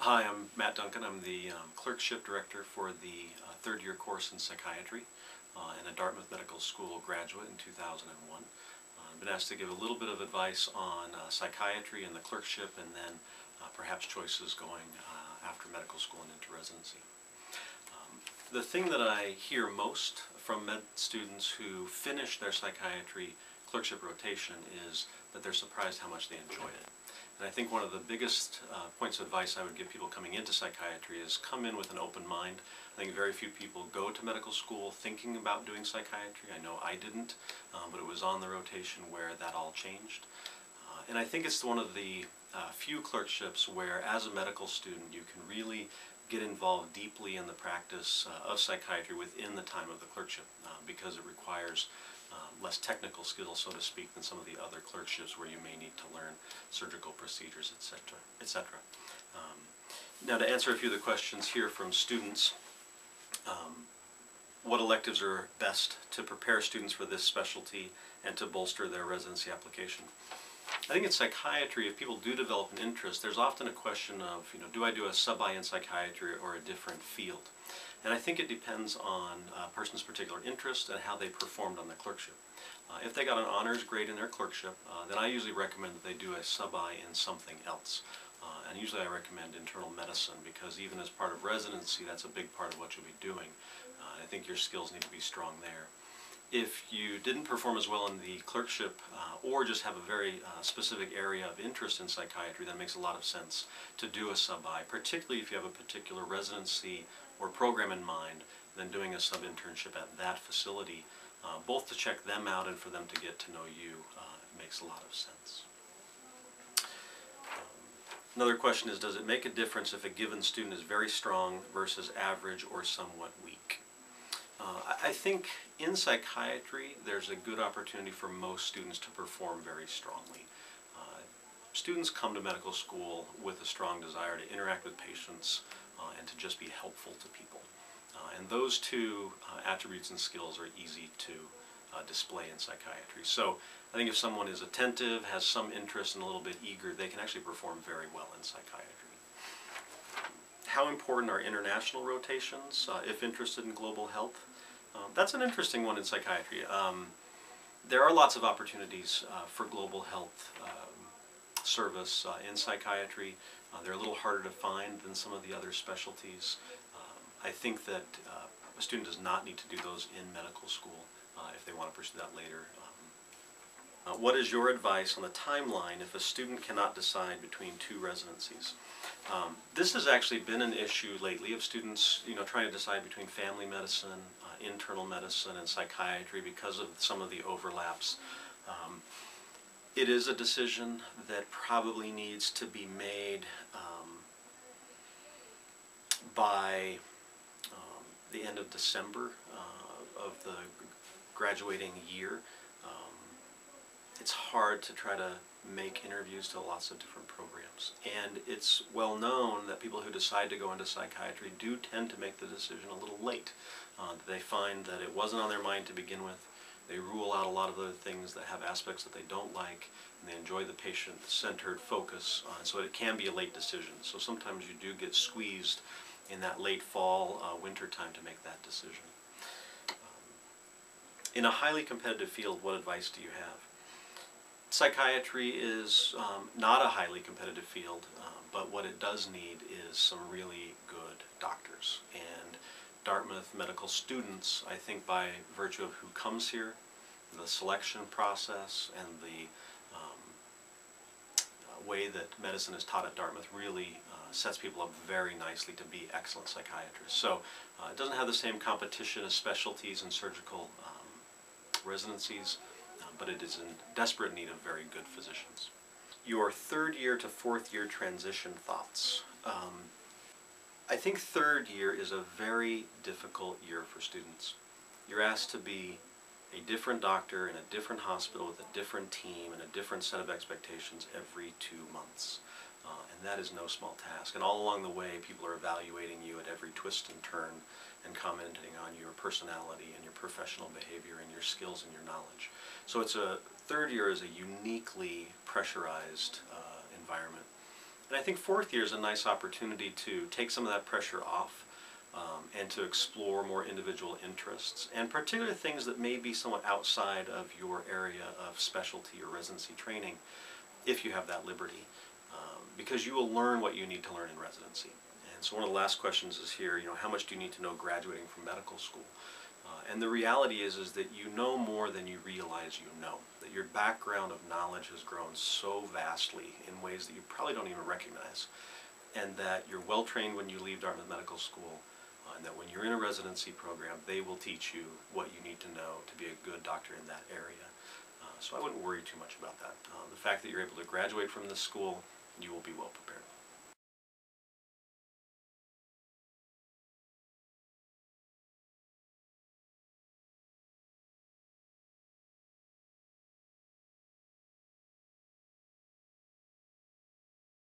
Hi, I'm Matt Duncan. I'm the clerkship director for the third year course in psychiatry and a Dartmouth Medical School graduate in 2001. I've been asked to give a little bit of advice on psychiatry and the clerkship, and then perhaps choices going after medical school and into residency. The thing that I hear most from med students who finish their psychiatry clerkship rotation is that they're surprised how much they enjoyed it. And I think one of the biggest points of advice I would give people coming into psychiatry is come in with an open mind. I think very few people go to medical school thinking about doing psychiatry. I know I didn't, but it was on the rotation where that all changed. And I think it's one of the few clerkships where, as a medical student, you can really get involved deeply in the practice of psychiatry within the time of the clerkship, because it requires less technical skills, so to speak, than some of the other clerkships where you may need to learn surgical procedures, etc., etc. Now, to answer a few of the questions here from students, what electives are best to prepare students for this specialty and to bolster their residency application? I think in psychiatry, if people do develop an interest, there's often a question of, do I do a sub-I in psychiatry or a different field? And I think it depends on a person's particular interest and how they performed on the clerkship. If they got an honors grade in their clerkship, then I usually recommend that they do a sub-I in something else. And usually I recommend internal medicine, because even as part of residency, that's a big part of what you'll be doing. I think your skills need to be strong there. If you didn't perform as well in the clerkship or just have a very specific area of interest in psychiatry, then it makes a lot of sense to do a sub-I, particularly if you have a particular residency or program in mind. Then doing a sub-internship at that facility, both to check them out and for them to get to know you, makes a lot of sense. Another question is, does it make a difference if a given student is very strong versus average or somewhat weak? I think in psychiatry there's a good opportunity for most students to perform very strongly. Students come to medical school with a strong desire to interact with patients and to just be helpful to people. And those two attributes and skills are easy to display in psychiatry. So I think if someone is attentive, has some interest, and a little bit eager, they can actually perform very well in psychiatry. How important are international rotations if interested in global health? That's an interesting one in psychiatry. There are lots of opportunities for global health service in psychiatry. They're a little harder to find than some of the other specialties. I think that a student does not need to do those in medical school if they want to pursue that later. What is your advice on the timeline if a student cannot decide between two residencies? This has actually been an issue lately of students, trying to decide between family medicine, internal medicine, and psychiatry because of some of the overlaps. It is a decision that probably needs to be made by the end of December of the graduating year. It's hard to try to make interviews to lots of different programs. And it's well known that people who decide to go into psychiatry do tend to make the decision a little late. They find that it wasn't on their mind to begin with. They rule out a lot of other things that have aspects that they don't like, and they enjoy the patient-centered focus. So it can be a late decision. So sometimes you do get squeezed in that late fall, winter time to make that decision. In a highly competitive field, what advice do you have? Psychiatry is not a highly competitive field, but what it does need is some really good doctors. And Dartmouth medical students, I think by virtue of who comes here, the selection process, and the way that medicine is taught at Dartmouth really sets people up very nicely to be excellent psychiatrists. So it doesn't have the same competition as specialties and surgical residencies, but it is in desperate need of very good physicians. Your third year to fourth year transition thoughts. I think third year is a very difficult year for students. You're asked to be a different doctor in a different hospital with a different team and a different set of expectations every 2 months. And that is no small task. And all along the way, people are evaluating you at every twist and turn and commenting on your personality and your professional behavior and your skills and your knowledge. So third year is a uniquely pressurized environment. And I think fourth year is a nice opportunity to take some of that pressure off and to explore more individual interests, and particular things that may be somewhat outside of your area of specialty or residency training, if you have that liberty, because you will learn what you need to learn in residency. And so one of the last questions is here, how much do you need to know graduating from medical school? And the reality is that you know more than you realize you know, that your background of knowledge has grown so vastly in ways that you probably don't even recognize, and that you're well trained when you leave Dartmouth Medical School, and that when you're in a residency program, they will teach you what you need to know to be a good doctor in that area. So I wouldn't worry too much about that. The fact that you're able to graduate from this school, you will be well prepared.